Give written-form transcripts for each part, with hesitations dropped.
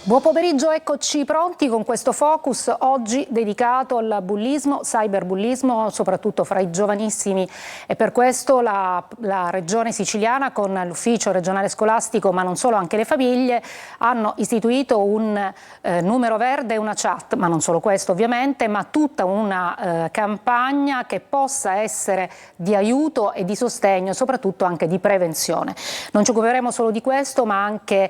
Buon pomeriggio, eccoci pronti con questo focus oggi dedicato al bullismo, cyberbullismo, soprattutto fra i giovanissimi, e per questo la Regione Siciliana con l'Ufficio regionale scolastico, ma non solo, anche le famiglie, hanno istituito un numero verde e una chat, ma non solo questo ovviamente, ma tutta una campagna che possa essere di aiuto e di sostegno, soprattutto anche di prevenzione. Non ci occuperemo solo di questo, ma anche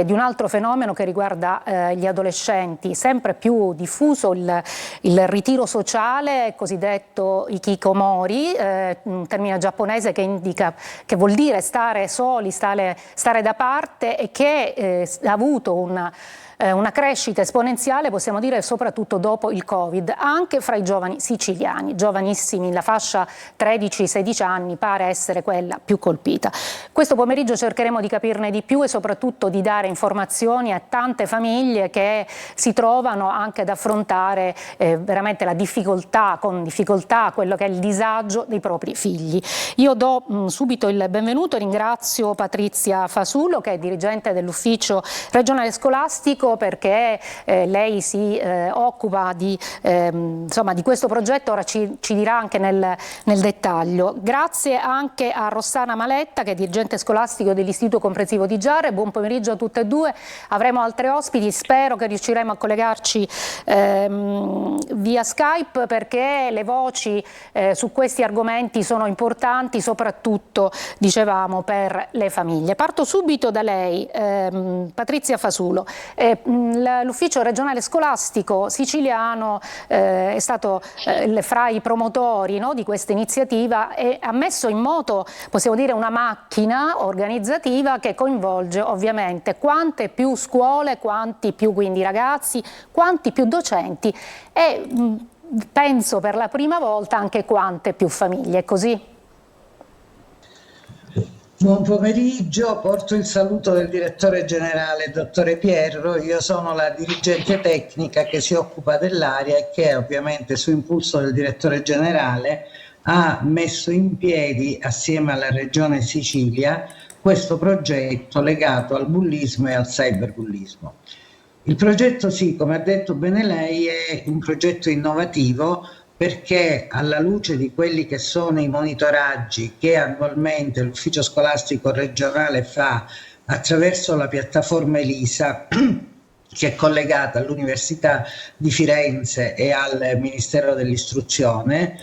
di un altro fenomeno che riguarda gli adolescenti, sempre più diffuso il ritiro sociale, cosiddetto ikikomori, un termine giapponese che indica, che vuol dire stare soli, stare da parte, e che ha avuto una crescita esponenziale, possiamo dire, soprattutto dopo il Covid, anche fra i giovani siciliani, giovanissimi, la fascia 13-16 anni pare essere quella più colpita. Questo pomeriggio cercheremo di capirne di più e soprattutto di dare informazioni a tante famiglie che si trovano anche ad affrontare veramente la difficoltà, con difficoltà, quello che è il disagio dei propri figli. Io do subito il benvenuto, ringrazio Patrizia Fasulo, che è dirigente dell'Ufficio regionale scolastico, perché lei si occupa di questo progetto, ora ci dirà anche nel dettaglio. Grazie anche a Rossana Maletta, che è dirigente scolastico dell'Istituto Comprensivo di Giarre. Buon pomeriggio a tutte e due. Avremo altri ospiti, spero che riusciremo a collegarci via Skype, perché le voci su questi argomenti sono importanti, soprattutto, dicevamo, per le famiglie. Parto subito da lei, Patrizia Fasulo. L'Ufficio regionale scolastico siciliano è stato fra i promotori, no, di questa iniziativa, e ha messo in moto, possiamo dire, una macchina organizzativa che coinvolge ovviamente quante più scuole, quanti più quindi ragazzi, quanti più docenti e penso per la prima volta anche quante più famiglie. È così? Buon pomeriggio, porto il saluto del direttore generale, dottore Pierro. Io sono la dirigente tecnica che si occupa dell'area e che ovviamente su impulso del direttore generale ha messo in piedi, assieme alla Regione Sicilia, questo progetto legato al bullismo e al cyberbullismo. Il progetto, sì, come ha detto bene lei, è un progetto innovativo, perché alla luce di quelli che sono i monitoraggi che annualmente l'Ufficio Scolastico Regionale fa attraverso la piattaforma ELISA, che è collegata all'Università di Firenze e al Ministero dell'Istruzione,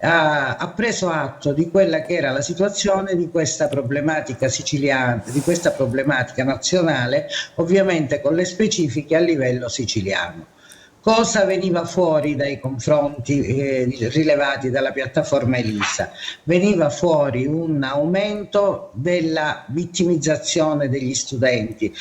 ha preso atto di quella che era la situazione di questa problematica siciliana, di questa problematica nazionale, ovviamente con le specifiche a livello siciliano. Cosa veniva fuori dai confronti rilevati dalla piattaforma ELISA? Veniva fuori un aumento della vittimizzazione degli studenti.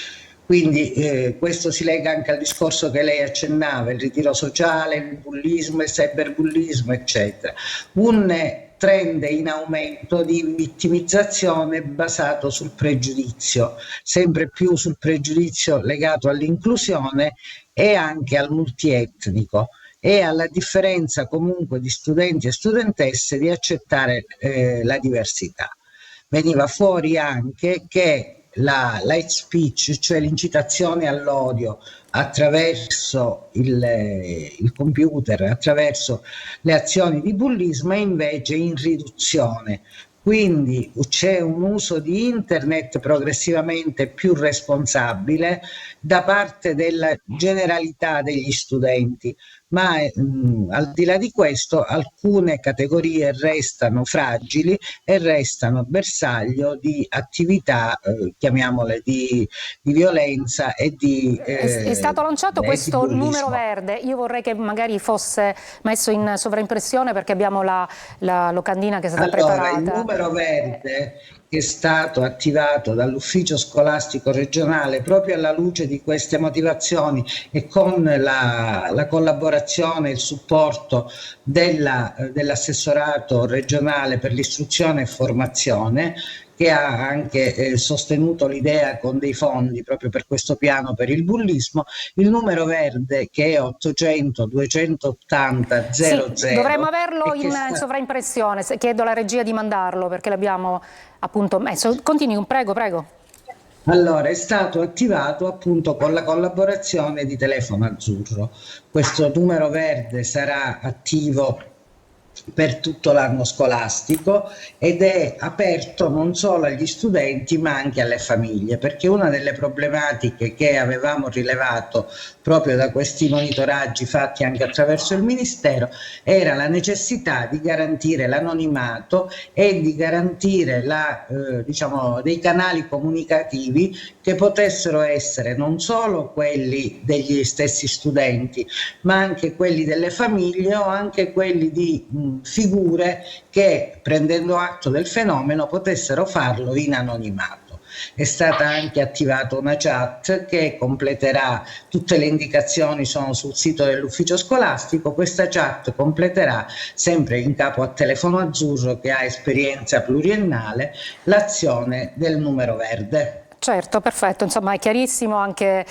Quindi questo si lega anche al discorso che lei accennava, il ritiro sociale, il bullismo, il cyberbullismo, eccetera. Un trend in aumento di vittimizzazione basato sul pregiudizio, sempre più sul pregiudizio legato all'inclusione e anche al multietnico, e alla differenza comunque di studenti e studentesse di accettare la diversità. Veniva fuori anche che la hate speech, cioè l'incitazione all'odio attraverso il computer, attraverso le azioni di bullismo, è invece in riduzione. Quindi c'è un uso di internet progressivamente più responsabile da parte della generalità degli studenti, ma al di là di questo alcune categorie restano fragili e restano bersaglio di attività, chiamiamole, di violenza e di È stato lanciato questo numero verde. Io vorrei che magari fosse messo in sovraimpressione, perché abbiamo la locandina che è stata preparata. Il numero verde che è stato attivato dall'Ufficio Scolastico Regionale proprio alla luce di queste motivazioni e con la collaborazione e il supporto dell'assessorato regionale per l'istruzione e formazione, che ha anche sostenuto l'idea con dei fondi proprio per questo piano per il bullismo. Il numero verde, che è 800 280 00, sì, dovremmo averlo in sovraimpressione. Chiedo alla regia di mandarlo, perché l'abbiamo appunto messo. Continui, prego. Allora, è stato attivato appunto con la collaborazione di Telefono Azzurro. Questo numero verde sarà attivo per tutto l'anno scolastico ed è aperto non solo agli studenti ma anche alle famiglie, perché una delle problematiche che avevamo rilevato proprio da questi monitoraggi fatti anche attraverso il Ministero era la necessità di garantire l'anonimato e di garantire diciamo, dei canali comunicativi che potessero essere non solo quelli degli stessi studenti, ma anche quelli delle famiglie o anche quelli di figure che, prendendo atto del fenomeno, potessero farlo in anonimato. È stata anche attivata una chat che completerà, tutte le indicazioni sono sul sito dell'ufficio scolastico, questa chat completerà, sempre in capo a Telefono Azzurro che ha esperienza pluriennale, l'azione del numero verde. Certo, perfetto, insomma è chiarissimo anche,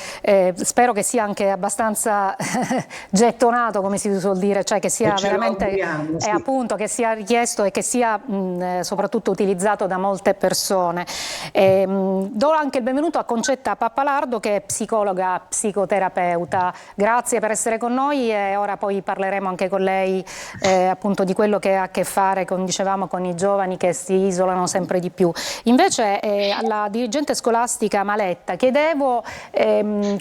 spero che sia anche abbastanza gettonato, come si suol dire, cioè che sia veramente, sì. appunto, che sia richiesto e che sia soprattutto utilizzato da molte persone. Do anche il benvenuto a Concetta Pappalardo, che è psicologa, psicoterapeuta. Grazie per essere con noi e ora poi parleremo anche con lei appunto di quello che ha a che fare con, dicevamo, con i giovani che si isolano sempre di più. Invece alla dirigente scolastica Maletta chiedevo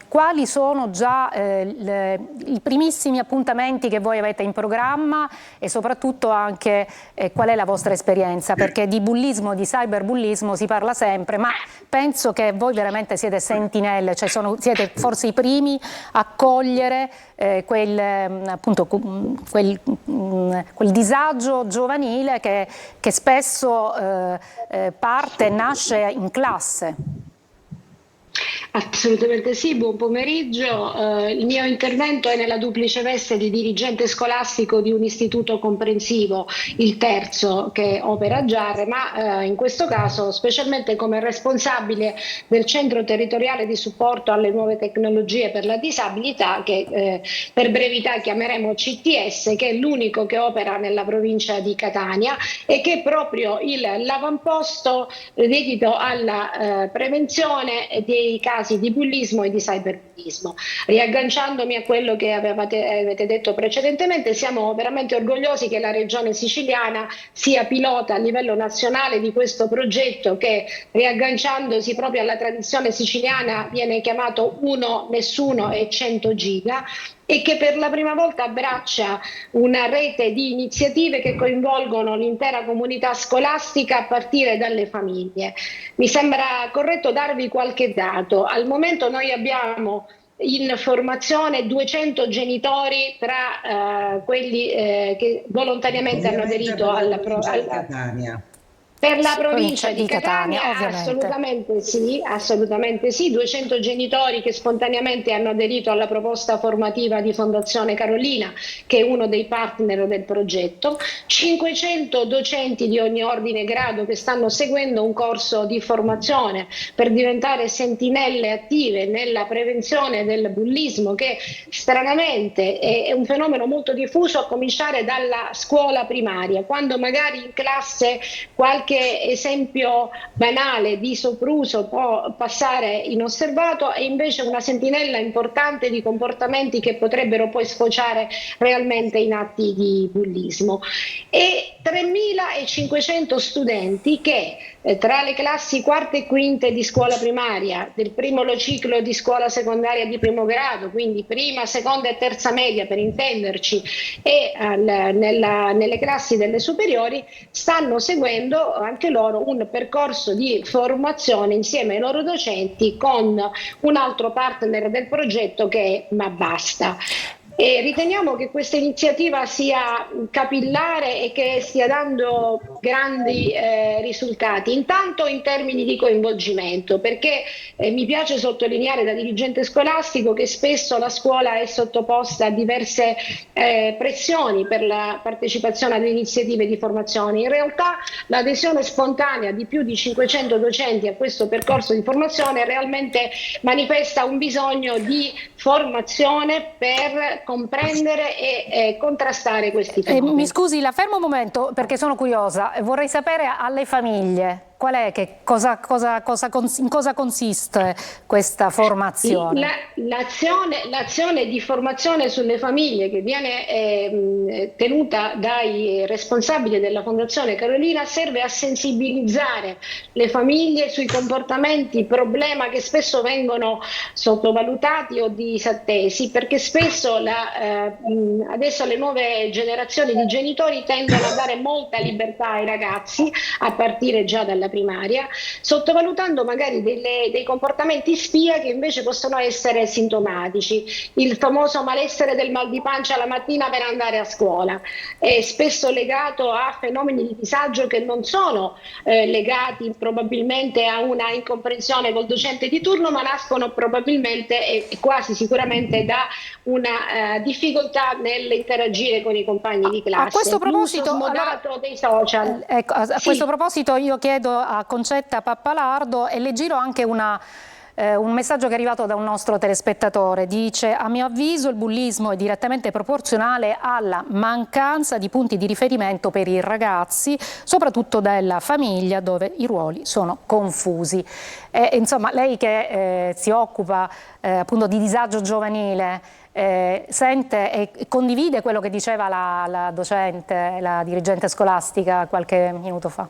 quali sono già i primissimi appuntamenti che voi avete in programma e soprattutto anche qual è la vostra esperienza, perché di bullismo, di cyberbullismo si parla sempre, ma penso che voi veramente siete sentinelle, cioè siete forse i primi a cogliere appunto, quel disagio giovanile che spesso parte e nasce in classe. Assolutamente sì, buon pomeriggio. Il mio intervento è nella duplice veste di dirigente scolastico di un istituto comprensivo, il terzo che opera a Giarre, ma in questo caso specialmente come responsabile del centro territoriale di supporto alle nuove tecnologie per la disabilità, che per brevità chiameremo CTS, che è l'unico che opera nella provincia di Catania e che è proprio l'avamposto dedito alla prevenzione dei casi di bullismo e di cyberbullismo. Riagganciandomi a quello che avete detto precedentemente, siamo veramente orgogliosi che la regione siciliana sia pilota a livello nazionale di questo progetto che, riagganciandosi proprio alla tradizione siciliana, viene chiamato Uno, Nessuno e 100 Giga, e che per la prima volta abbraccia una rete di iniziative che coinvolgono l'intera comunità scolastica a partire dalle famiglie. Mi sembra corretto darvi qualche dato. Al momento noi abbiamo in formazione 200 genitori tra quelli che volontariamente hanno aderito alla Catania. per la provincia di Catania, ovviamente. Assolutamente sì, 200 genitori che spontaneamente hanno aderito alla proposta formativa di Fondazione Carolina, che è uno dei partner del progetto, 500 docenti di ogni ordine e grado che stanno seguendo un corso di formazione per diventare sentinelle attive nella prevenzione del bullismo, che stranamente è un fenomeno molto diffuso a cominciare dalla scuola primaria, quando magari in classe qualche esempio banale di sopruso può passare inosservato e invece una sentinella importante di comportamenti che potrebbero poi sfociare realmente in atti di bullismo. E 3.500 studenti che tra le classi quarte e quinte di scuola primaria, del primo ciclo di scuola secondaria di primo grado, quindi prima, seconda e terza media per intenderci, e nelle classi delle superiori, stanno seguendo anche loro un percorso di formazione insieme ai loro docenti con un altro partner del progetto che è Ma Basta. E riteniamo che questa iniziativa sia capillare e che stia dando grandi risultati, intanto in termini di coinvolgimento, perché mi piace sottolineare da dirigente scolastico che spesso la scuola è sottoposta a diverse pressioni per la partecipazione alle iniziative di formazione. In realtà l'adesione spontanea di più di 500 docenti a questo percorso di formazione realmente manifesta un bisogno di formazione per comprendere e contrastare questi fenomeni. Mi scusi, la fermo un momento perché sono curiosa. Vorrei sapere alle famiglie qual è, in cosa consiste questa formazione? L'azione di formazione sulle famiglie che viene tenuta dai responsabili della Fondazione Carolina serve a sensibilizzare le famiglie sui comportamenti problema che spesso vengono sottovalutati o disattesi, perché spesso adesso le nuove generazioni di genitori tendono a dare molta libertà ai ragazzi a partire già dalla primaria, sottovalutando magari dei comportamenti spia che invece possono essere sintomatici. Il famoso malessere del mal di pancia la mattina per andare a scuola è spesso legato a fenomeni di disagio che non sono legati probabilmente a una incomprensione col docente di turno, ma nascono probabilmente e quasi sicuramente da una difficoltà nell'interagire con i compagni di classe. A questo proposito, dei social. Ecco, a questo proposito io chiedo a Concetta Pappalardo e le giro anche un messaggio che è arrivato da un nostro telespettatore. Dice: a mio avviso il bullismo è direttamente proporzionale alla mancanza di punti di riferimento per i ragazzi, soprattutto della famiglia, dove i ruoli sono confusi. Insomma, lei che si occupa appunto di disagio giovanile, sente e condivide quello che diceva la docente, la dirigente scolastica qualche minuto fa?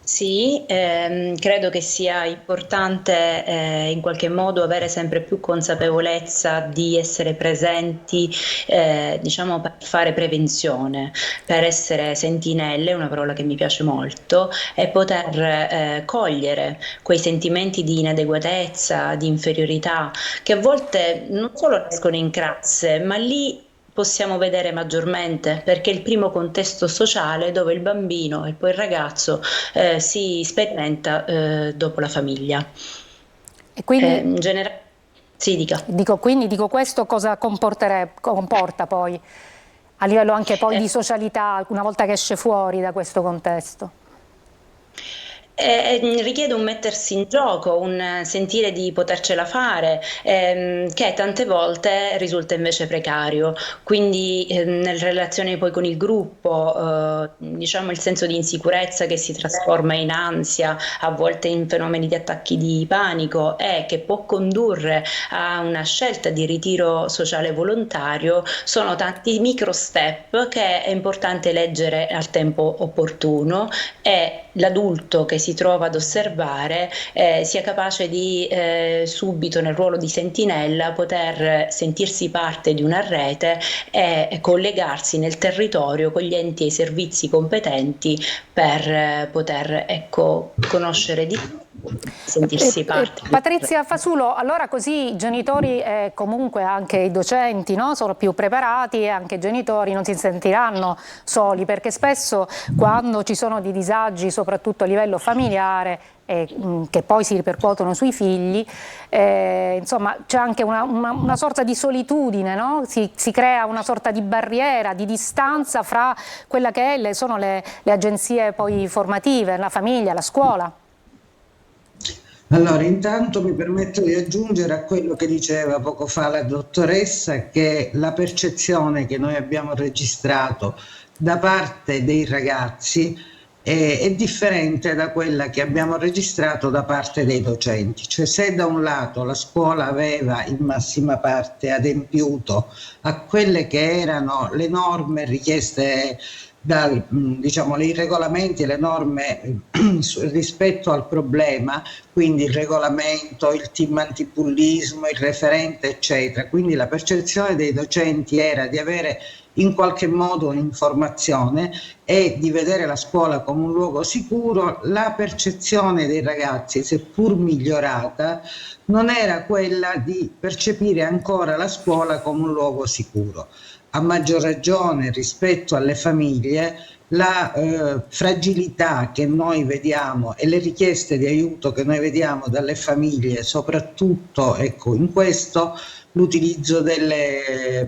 Sì, credo che sia importante in qualche modo avere sempre più consapevolezza di essere presenti, diciamo, per fare prevenzione, per essere sentinelle, una parola che mi piace molto, e poter cogliere quei sentimenti di inadeguatezza, di inferiorità, che a volte non solo escono in classe, ma lì possiamo vedere maggiormente, perché è il primo contesto sociale dove il bambino e poi il ragazzo si sperimenta dopo la famiglia. E quindi, in generale, sì, dica. Dico questo cosa comporta poi a livello anche poi di socialità una volta che esce fuori da questo contesto? Richiede un mettersi in gioco, un sentire di potercela fare, che tante volte risulta invece precario. Quindi nelle relazioni poi con il gruppo, diciamo il senso di insicurezza che si trasforma in ansia, a volte in fenomeni di attacchi di panico, e che può condurre a una scelta di ritiro sociale volontario, sono tanti micro step che è importante leggere al tempo opportuno, e l'adulto che si trova ad osservare sia capace di subito nel ruolo di sentinella poter sentirsi parte di una rete e collegarsi nel territorio con gli enti e i servizi competenti per poter, ecco, conoscere di più, sentirsi parte. Patrizia Fasulo, allora così i genitori e comunque anche i docenti, no, sono più preparati, e anche i genitori non si sentiranno soli, perché spesso quando ci sono dei disagi soprattutto a livello familiare che poi si ripercuotono sui figli, insomma c'è anche una sorta di solitudine, no? Si crea una sorta di barriera, di distanza fra quella che sono le agenzie poi formative, la famiglia, la scuola. Allora, intanto mi permetto di aggiungere a quello che diceva poco fa la dottoressa, che la percezione che noi abbiamo registrato da parte dei ragazzi è differente da quella che abbiamo registrato da parte dei docenti. Cioè, se da un lato la scuola aveva in massima parte adempiuto a quelle che erano le norme richieste diciamo, i regolamenti e le norme rispetto al problema, quindi il regolamento, il team antibullismo, il referente, eccetera. Quindi la percezione dei docenti era di avere in qualche modo un'informazione e di vedere la scuola come un luogo sicuro. La percezione dei ragazzi, seppur migliorata, non era quella di percepire ancora la scuola come un luogo sicuro. A maggior ragione rispetto alle famiglie, la fragilità che noi vediamo e le richieste di aiuto che noi vediamo dalle famiglie, soprattutto, ecco, in questo, l'utilizzo dei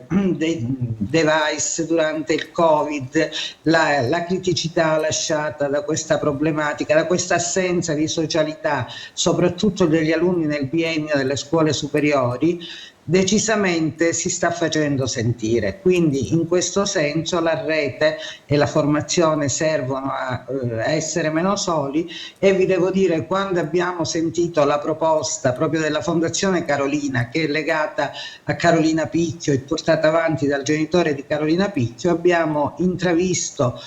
device durante il Covid, la criticità lasciata da questa problematica, da questa assenza di socialità, soprattutto degli alunni nel biennio delle scuole superiori, decisamente si sta facendo sentire. Quindi in questo senso la rete e la formazione servono a essere meno soli, e vi devo dire, quando abbiamo sentito la proposta proprio della Fondazione Carolina, che è legata a Carolina Picchio e portata avanti dal genitore di Carolina Picchio, abbiamo intravisto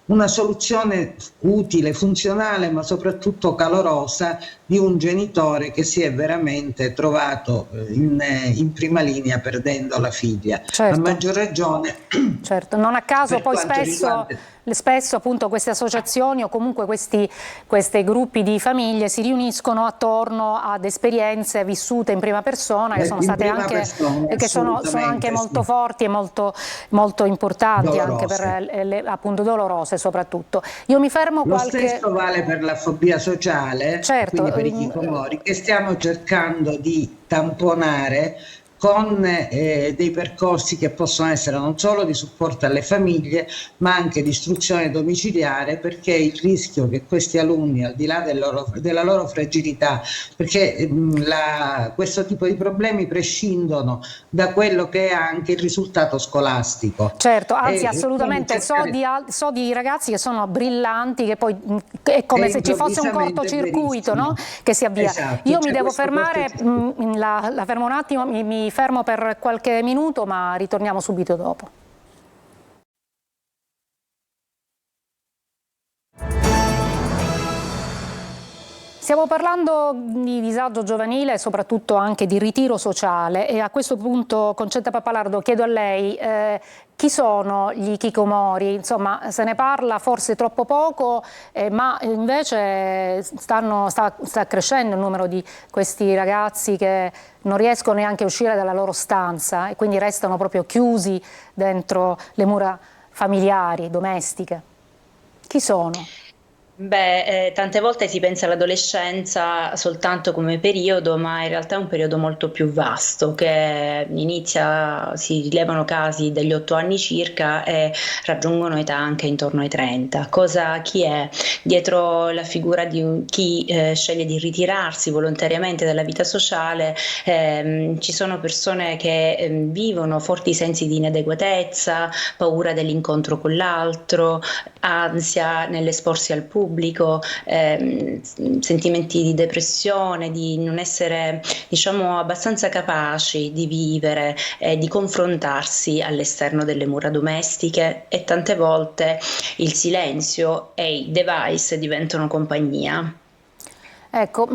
una soluzione utile, funzionale, ma soprattutto calorosa, di un genitore che si è veramente trovato in prima linea perdendo la figlia. Certo. A maggior ragione. Certo, non a caso poi spesso appunto queste associazioni o comunque questi gruppi di famiglie si riuniscono attorno ad esperienze vissute in prima persona, che sono state anche sono anche molto forti e molto importanti, dolorose. Anche per appunto dolorose soprattutto. Io mi fermo Lo stesso vale per la fobia sociale, certo, quindi per i hikikomori, che stiamo cercando di tamponare con dei percorsi che possono essere non solo di supporto alle famiglie, ma anche di istruzione domiciliare, perché il rischio che questi alunni, al di là della loro fragilità, perché questo tipo di problemi prescindono da quello che è anche il risultato scolastico. Certo, anzi assolutamente, so di ragazzi che sono brillanti, che poi è come se ci fosse un cortocircuito, no? Che si avvia. Esatto, io mi devo fermare, la fermo un attimo, mi fermo per qualche minuto, ma ritorniamo subito dopo. Stiamo parlando di disagio giovanile e soprattutto anche di ritiro sociale, e a questo punto, Concetta Pappalardo, chiedo a lei chi sono gli hikikomori? Insomma, se ne parla forse troppo poco, ma invece sta crescendo il numero di questi ragazzi che non riescono neanche a uscire dalla loro stanza e quindi restano proprio chiusi dentro le mura familiari, domestiche. Chi sono? Beh, tante volte si pensa all'adolescenza soltanto come periodo, ma in realtà è un periodo molto più vasto, che si rilevano casi degli 8 anni circa e raggiungono età anche intorno ai 30. Chi è? Dietro la figura di chi sceglie di ritirarsi volontariamente dalla vita sociale, ci sono persone che vivono forti sensi di inadeguatezza, paura dell'incontro con l'altro, ansia nell'esporsi al pubblico, sentimenti di depressione, di non essere, diciamo, abbastanza capaci di vivere e di confrontarsi all'esterno delle mura domestiche, e tante volte il silenzio e i device diventano compagnia. Ecco,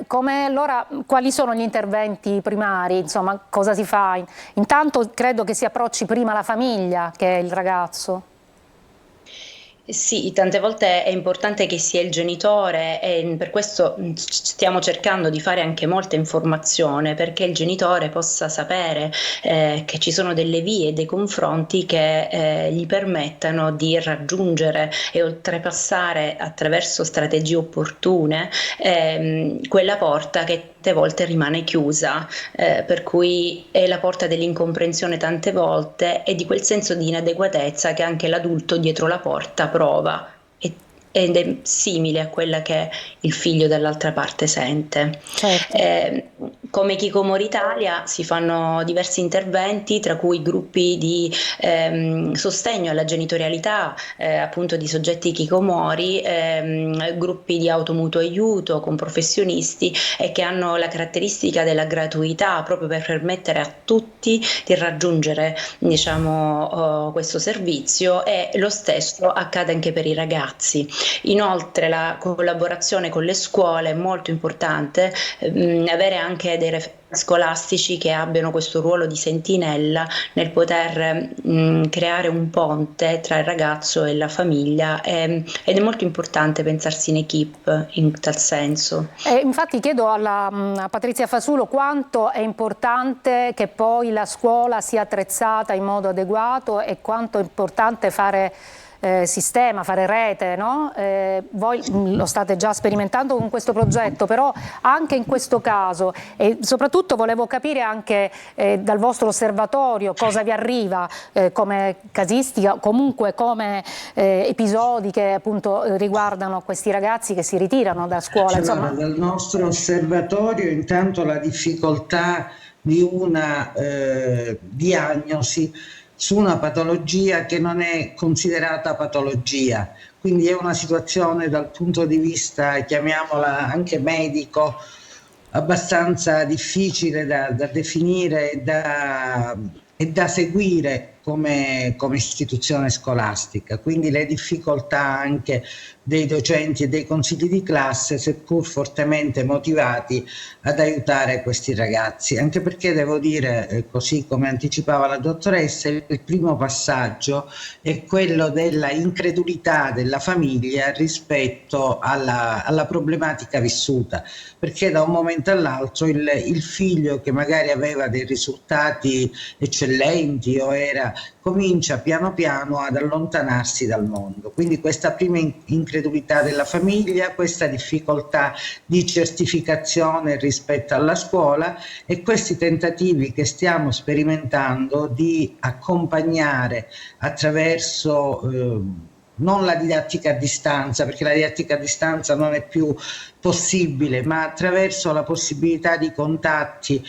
allora, quali sono gli interventi primari? Insomma, cosa si fa? Intanto credo che si approcci prima la famiglia che il ragazzo. Sì, tante volte è importante che sia il genitore, e per questo stiamo cercando di fare anche molta informazione, perché il genitore possa sapere che ci sono delle vie, dei confronti che gli permettano di raggiungere e oltrepassare attraverso strategie opportune quella porta che tante volte rimane chiusa, per cui è la porta dell'incomprensione tante volte e di quel senso di inadeguatezza che anche l'adulto dietro la porta prova, ed è simile a quella che il figlio dall'altra parte sente. Certo. Come Hikikomori Italia si fanno diversi interventi, tra cui gruppi di sostegno alla genitorialità, appunto di soggetti hikikomori, gruppi di automutuo aiuto con professionisti, e che hanno la caratteristica della gratuità, proprio per permettere a tutti di raggiungere, diciamo, questo servizio, e lo stesso accade anche per i ragazzi. Inoltre la collaborazione con le scuole è molto importante, avere anche dei referenti scolastici che abbiano questo ruolo di sentinella nel poter creare un ponte tra il ragazzo e la famiglia, ed è molto importante pensarsi in equip in tal senso. Infatti chiedo a Patrizia Fasulo quanto è importante che poi la scuola sia attrezzata in modo adeguato e quanto è importante fare sistema, fare rete, no? Voi lo state già sperimentando con questo progetto, però anche in questo caso, e soprattutto volevo capire anche dal vostro osservatorio cosa vi arriva come casistica, comunque come episodi che appunto riguardano questi ragazzi che si ritirano da scuola. Allora, dal nostro osservatorio intanto la difficoltà di una diagnosi su una patologia che non è considerata patologia. Quindi è una situazione dal punto di vista, chiamiamola anche medico, abbastanza difficile da definire e da seguire come istituzione scolastica. Quindi le difficoltà anche dei docenti e dei consigli di classe, seppur fortemente motivati ad aiutare questi ragazzi, anche perché devo dire, così come anticipava la dottoressa, il primo passaggio è quello della incredulità della famiglia rispetto alla problematica vissuta, perché da un momento all'altro il figlio che magari aveva dei risultati eccellenti o comincia piano piano ad allontanarsi dal mondo. Quindi questa prima incredulità della famiglia, questa difficoltà di certificazione rispetto alla scuola e questi tentativi che stiamo sperimentando di accompagnare attraverso non la didattica a distanza, perché la didattica a distanza non è più possibile, ma attraverso la possibilità di contatti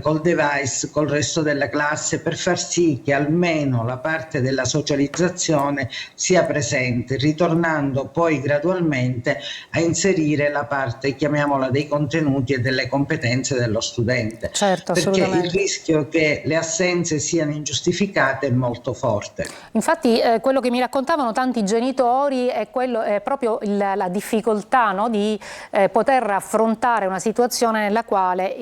col device, col resto della classe, per far sì che almeno la parte della socializzazione sia presente, ritornando poi gradualmente a inserire la parte, chiamiamola, dei contenuti e delle competenze dello studente. Certo, perché il rischio che le assenze siano ingiustificate è molto forte. Infatti quello che mi raccontavano tanti genitori è proprio la difficoltà, no, di poter affrontare una situazione nella quale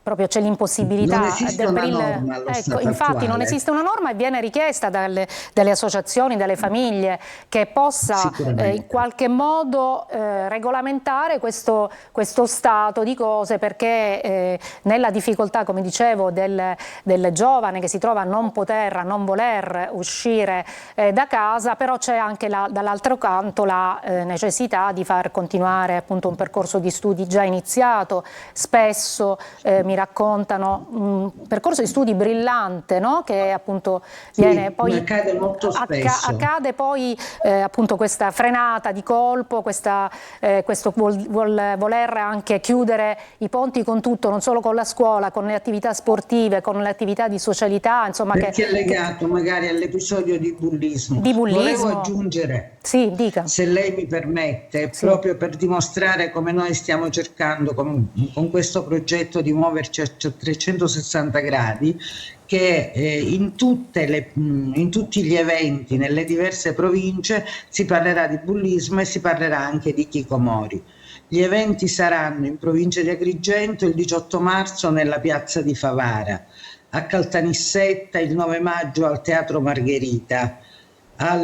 proprio c'è l'impossibilità. Non esiste una norma allo stato infatti attuale. Non esiste una norma e viene richiesta dalle associazioni, dalle famiglie, che possa in qualche modo regolamentare questo stato di cose, perché nella difficoltà, come dicevo, del giovane che si trova a non voler uscire da casa, però c'è anche dall'altro canto la necessità di far continuare appunto un percorso di studi già iniziato. Spesso mi raccontano un percorso di studi brillante, no? Che appunto viene poi accade molto spesso. Accade poi appunto questa frenata di colpo, questo voler anche chiudere i ponti con tutto, non solo con la scuola, con le attività sportive, con le attività di socialità, insomma, perché è legato magari all'episodio di bullismo. Volevo aggiungere, sì, dica. Se lei mi permette, proprio per dimostrare come noi stiamo cercando con questo progetto di muoverci a 360 gradi, che in tutti gli eventi nelle diverse province si parlerà di bullismo e si parlerà anche di hikikomori. Gli eventi saranno in provincia di Agrigento il 18 marzo nella piazza di Favara, a Caltanissetta il 9 maggio al Teatro Margherita, a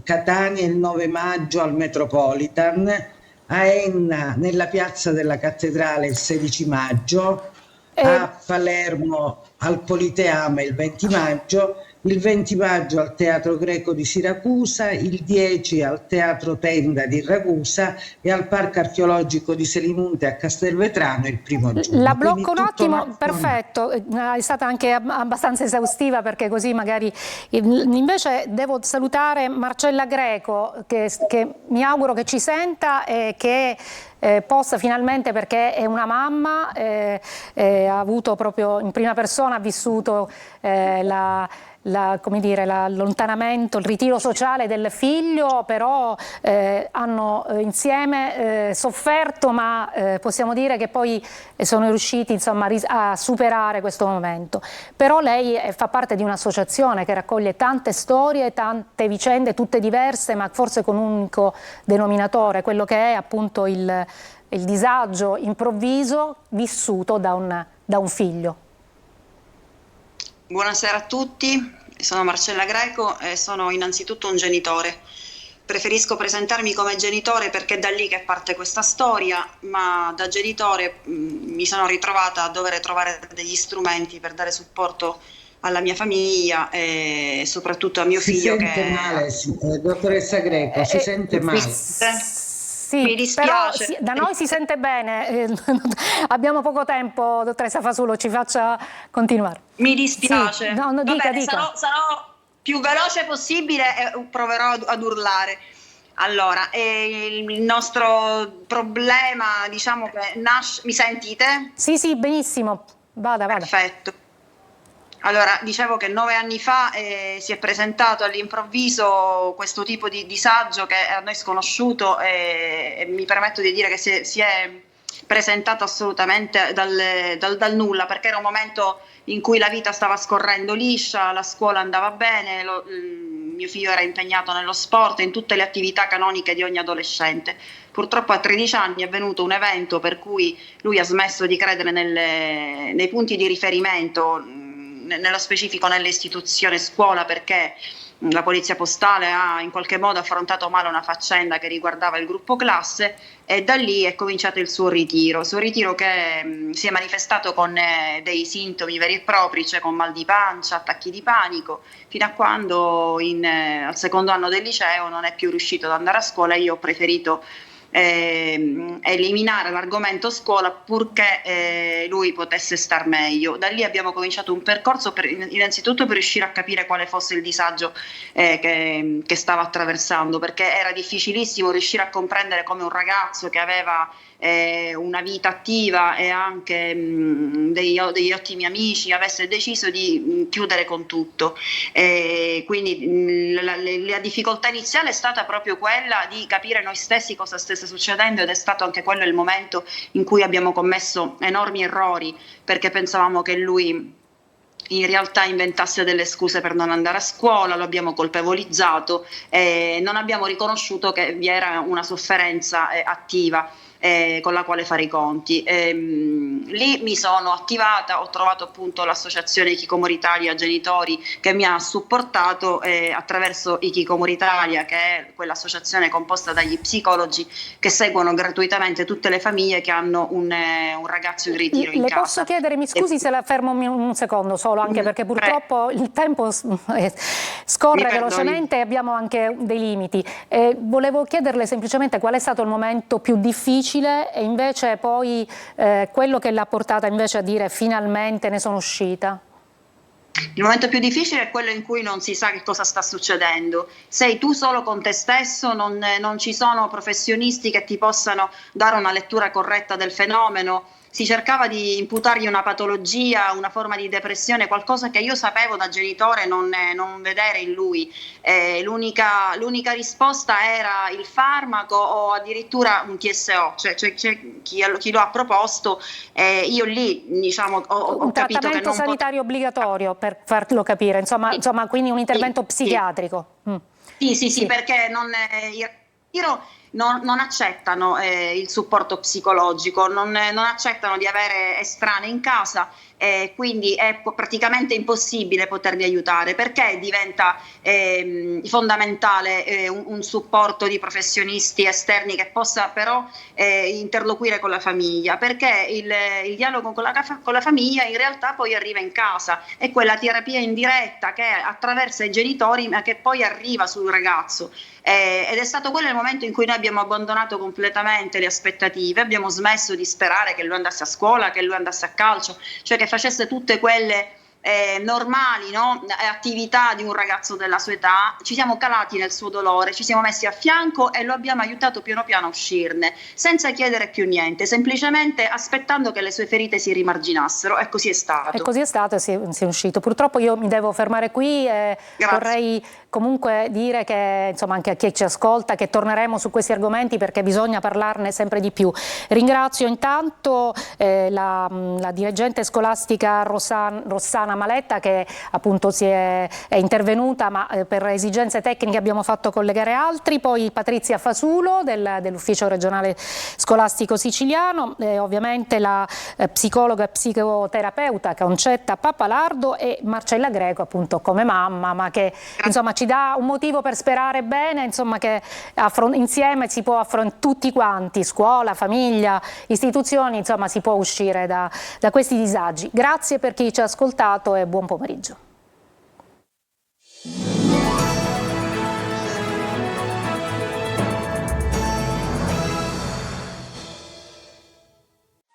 Catania il 9 maggio al Metropolitan, a Enna nella piazza della Cattedrale il 16 maggio, a Palermo al Politeama il 20 maggio, il 20 maggio al Teatro Greco di Siracusa, il 10 al Teatro Tenda di Ragusa e al Parco Archeologico di Selimunte a Castelvetrano il 1° giugno. La blocco un attimo, perfetto, è stata anche abbastanza esaustiva, perché così magari... Invece devo salutare Marcella Greco, che mi auguro che ci senta e che possa finalmente, perché è una mamma, ha avuto proprio in prima persona, ha vissuto l'allontanamento, il ritiro sociale del figlio, però hanno insieme sofferto, ma possiamo dire che poi sono riusciti, insomma, a superare questo momento. Però lei fa parte di un'associazione che raccoglie tante storie, tante vicende, tutte diverse, ma forse con un unico denominatore, quello che è appunto il disagio improvviso vissuto da un figlio. Buonasera a tutti, sono Marcella Greco e sono innanzitutto un genitore. Preferisco presentarmi come genitore perché è da lì che parte questa storia, ma da genitore mi sono ritrovata a dover trovare degli strumenti per dare supporto alla mia famiglia e soprattutto a mio figlio. Si sente male, dottoressa Greco, si sente male. Sì, mi dispiace. Però da noi si sente bene, abbiamo poco tempo, dottoressa Fasulo, ci faccia continuare. Mi dispiace. Sì, dica. Sarò più veloce possibile e proverò ad urlare. Allora, il nostro problema, diciamo che nasce... Mi sentite? Sì, sì, benissimo. Vada. Perfetto. Allora, dicevo che 9 anni fa si è presentato all'improvviso questo tipo di disagio che è a noi sconosciuto e mi permetto di dire che si è presentato assolutamente dal nulla, perché era un momento in cui la vita stava scorrendo liscia, la scuola andava bene, mio figlio era impegnato nello sport, in tutte le attività canoniche di ogni adolescente. Purtroppo a 13 anni è avvenuto un evento per cui lui ha smesso di credere nei punti di riferimento, nello specifico nell'istituzione scuola, perché la polizia postale ha in qualche modo affrontato male una faccenda che riguardava il gruppo classe e da lì è cominciato il suo ritiro che si è manifestato con dei sintomi veri e propri, cioè con mal di pancia, attacchi di panico, fino a quando al secondo anno del liceo non è più riuscito ad andare a scuola e io ho preferito eliminare l'argomento scuola purché lui potesse star meglio. Da lì abbiamo cominciato un percorso innanzitutto per riuscire a capire quale fosse il disagio che stava attraversando, perché era difficilissimo riuscire a comprendere come un ragazzo che aveva una vita attiva e anche degli ottimi amici avesse deciso di chiudere con tutto. Quindi la difficoltà iniziale è stata proprio quella di capire noi stessi cosa stesse succedendo ed è stato anche quello il momento in cui abbiamo commesso enormi errori, perché pensavamo che lui in realtà inventasse delle scuse per non andare a scuola, lo abbiamo colpevolizzato e non abbiamo riconosciuto che vi era una sofferenza attiva con la quale fare i conti. Lì mi sono attivata, ho trovato appunto l'associazione Hikikomori Italia Genitori che mi ha supportato attraverso Hikikomori Italia, che è quell'associazione composta dagli psicologi che seguono gratuitamente tutte le famiglie che hanno un ragazzo in ritiro in Le casa. posso chiedere, mi scusi se la fermo un secondo solo, anche perché purtroppo il tempo scorre velocemente e abbiamo anche dei limiti. Volevo chiederle semplicemente qual è stato il momento più difficile e invece poi quello che l'ha portata invece a dire finalmente ne sono uscita. Il momento più difficile è quello in cui non si sa che cosa sta succedendo, sei tu solo con te stesso, non ci sono professionisti che ti possano dare una lettura corretta del fenomeno. Si cercava di imputargli una patologia, una forma di depressione, qualcosa che io sapevo da genitore non vedere in lui. L'unica risposta era il farmaco o addirittura un TSO, cioè chi lo ha proposto. Io lì diciamo, ho capito che non trattamento sanitario obbligatorio, per farlo capire, insomma quindi un intervento psichiatrico. Sì, perché non accettano il supporto psicologico, non accettano di avere estranei in casa, quindi è praticamente impossibile poterli aiutare, perché diventa fondamentale un supporto di professionisti esterni che possa però interloquire con la famiglia, perché il dialogo con la famiglia in realtà poi arriva in casa, è quella terapia indiretta che attraversa i genitori ma che poi arriva sul ragazzo. Ed è stato quello il momento in cui noi abbiamo abbandonato completamente le aspettative, abbiamo smesso di sperare che lui andasse a scuola, che lui andasse a calcio, cioè che facesse tutte quelle normali, no? Attività di un ragazzo della sua età. Ci siamo calati nel suo dolore, ci siamo messi a fianco e lo abbiamo aiutato piano piano a uscirne, senza chiedere più niente, semplicemente aspettando che le sue ferite si rimarginassero, e così è stato. E così è stato e si è uscito. Purtroppo io mi devo fermare qui e vorrei comunque dire che insomma anche a chi ci ascolta che torneremo su questi argomenti perché bisogna parlarne sempre di più. Ringrazio intanto la dirigente scolastica Rossana Maletta che appunto è intervenuta, ma per esigenze tecniche abbiamo fatto collegare altri, poi Patrizia Fasulo dell'Ufficio Regionale Scolastico Siciliano, ovviamente la psicologa e psicoterapeuta Concetta Pappalardo e Marcella Greco appunto come mamma, ma che insomma ci dà un motivo per sperare bene, insomma che insieme si può affrontare tutti quanti, scuola, famiglia, istituzioni, insomma si può uscire da questi disagi. Grazie per chi ci ha ascoltato e buon pomeriggio.